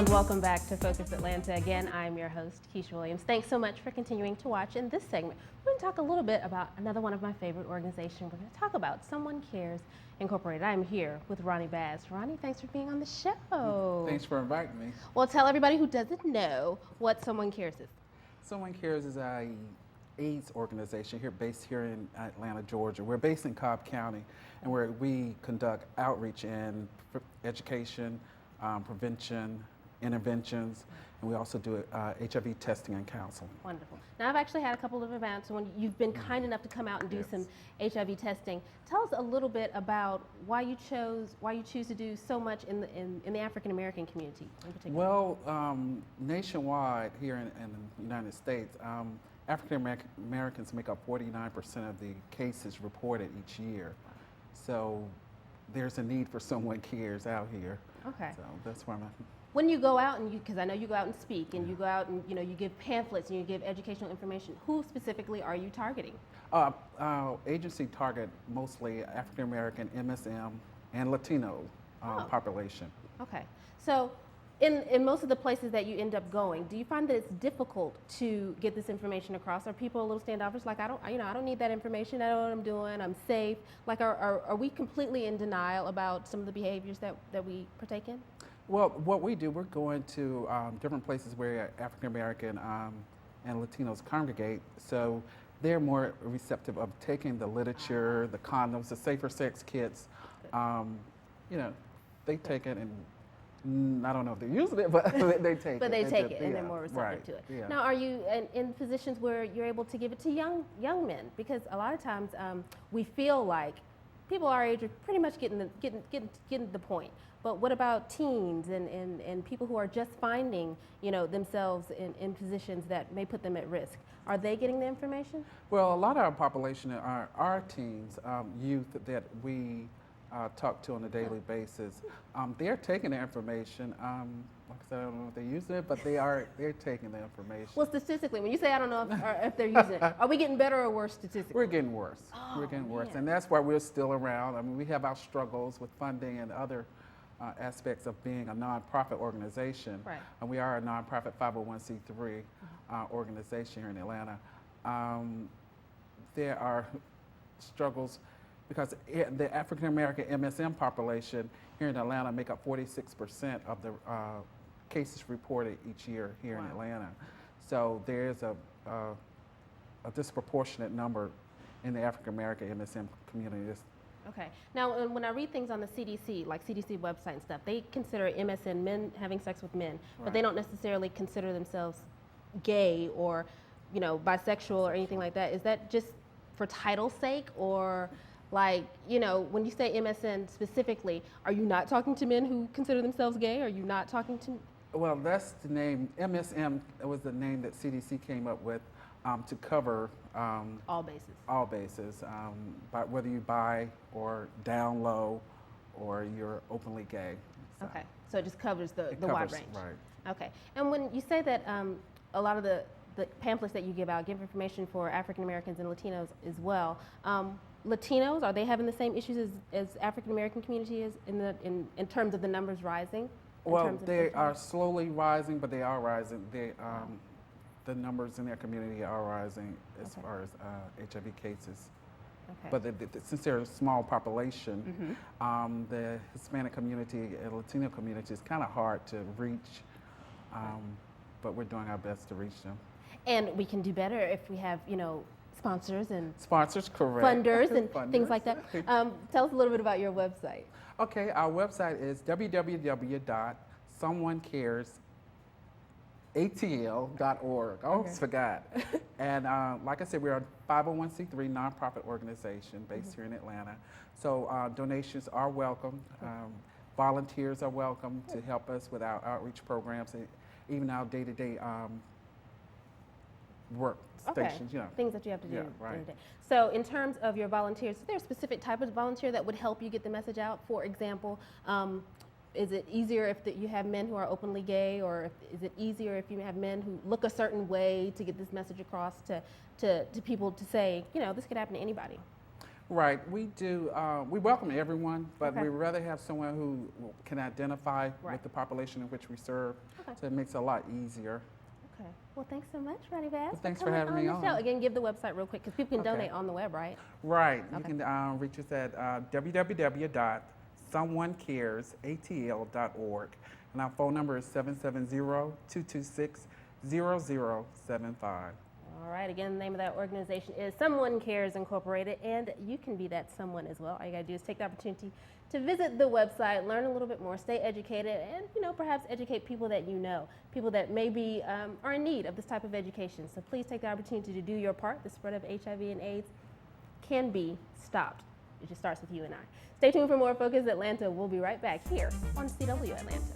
and welcome back to Focus Atlanta. Again, I'm your host, Keisha Williams. Thanks so much for continuing to watch. In this segment, we're going to talk a little bit about another one of my favorite organizations. We're going to talk about Someone Cares Incorporated. I'm here with Ronnie Bass. Ronnie, thanks for being on the show. Thanks for inviting me. Well, tell everybody who doesn't know what Someone Cares is. Someone Cares is a AIDS organization based here in Atlanta, Georgia. We're based in Cobb County, and where we conduct outreach and education, prevention, interventions, and we also do HIV testing and counseling. Wonderful. Now, I've actually had a couple of events when you've been kind enough to come out and do some HIV testing. Tell us a little bit about why you choose to do so much in the African American community in particular. Well, nationwide here in the United States, African Americans make up 49% of the cases reported each year. So there's a need for Someone Cares out here. Okay. So that's why when you go out and because I know you go out and speak and you go out and you give pamphlets and you give educational information, who specifically are you targeting? Our agency target mostly African American, MSM, and Latino population. Okay. So in most of the places that you end up going, do you find that it's difficult to get this information across? Are people a little standoffish, like I don't need that information, I know what I'm doing, I'm safe? Like are we completely in denial about some of the behaviors that we partake in? Well, what we do, we're going to different places where African American and Latinos congregate, so they're more receptive of taking the literature, the condoms, the safer sex kits. They take it, and I don't know if they're using it, but they take it. But they take it, and they're more receptive right, to it. Yeah. Now, are you in positions where you're able to give it to young men? Because a lot of times we feel like people our age are pretty much getting the point. But what about teens and people who are just finding themselves in positions that may put them at risk? Are they getting the information? Well, a lot of our population are our teens, youth that we talk to on a daily basis. They're taking the information. Like I said, I don't know if they're using it, but they're taking the information. Well, statistically, when you say I don't know if they're using it, are we getting better or worse statistically? We're getting worse. Oh, we're getting worse, man. and that's why we're still around. I mean, we have our struggles with funding and other aspects of being a nonprofit organization. Right. And we are a nonprofit 501c3 organization here in Atlanta. There are struggles because the African American MSM population here in Atlanta make up 46% of the cases reported each year here in Atlanta. So there's a disproportionate number in the African American MSM community. Okay. Now, when I read things on the CDC, like CDC website and stuff, they consider MSN men having sex with men, but they don't necessarily consider themselves gay or, bisexual or anything like that. Is that just for title's sake, or like, when you say MSN specifically, are you not talking to men who consider themselves gay? Are you not talking to? Well, that's the name. MSM was the name that CDC came up with to cover all bases. All bases, but whether you bi or down low or you're openly gay. So. Okay, so it just covers the wide range. Right. Okay, and when you say that a lot of the pamphlets that you give out give information for African Americans and Latinos as well. Latinos, are they having the same issues as African American community is in terms of the numbers rising? Well, they are slowly rising, but they are rising. The numbers in their community are rising as far as HIV cases. Okay. But since they're a small population, the Hispanic community and Latino community is kind of hard to reach, but we're doing our best to reach them. And we can do better if we have, sponsors, correct. funders and things like that. Tell us a little bit about your website. Okay, our website is www.someonecaresatl.org. I almost forgot. And like I said, we're a 501c3 nonprofit organization based here in Atlanta. So donations are welcome. Volunteers are welcome to help us with our outreach programs and even our day-to-day work stations. Things that you have to do Yeah, day right. to day. So in terms of your volunteers, is there a specific type of volunteer that would help you get the message out? For example, is it easier if you have men who are openly gay, or is it easier if you have men who look a certain way to get this message across to people to say, this could happen to anybody? Right, we do. We welcome everyone, but Okay. we'd rather have someone who can identify Right. with the population in which we serve, Okay. so it makes it a lot easier. Okay. Well, thanks so much, Ronnie Bass. Well, thanks for coming having me the show. on. Again, give the website real quick because people can Okay. donate on the web, right? Right, you Okay. can reach us at www.someonecaresatl.org, and our phone number is 770-226-0075. All right. Again, the name of that organization is Someone Cares Incorporated, and you can be that someone as well. All you got to do is take the opportunity to visit the website, learn a little bit more, stay educated, and perhaps educate people that you know, people that maybe are in need of this type of education. So please take the opportunity to do your part. The spread of HIV and AIDS can be stopped. It just starts with you and I. Stay tuned for more Focus Atlanta. We'll be right back here on CW Atlanta.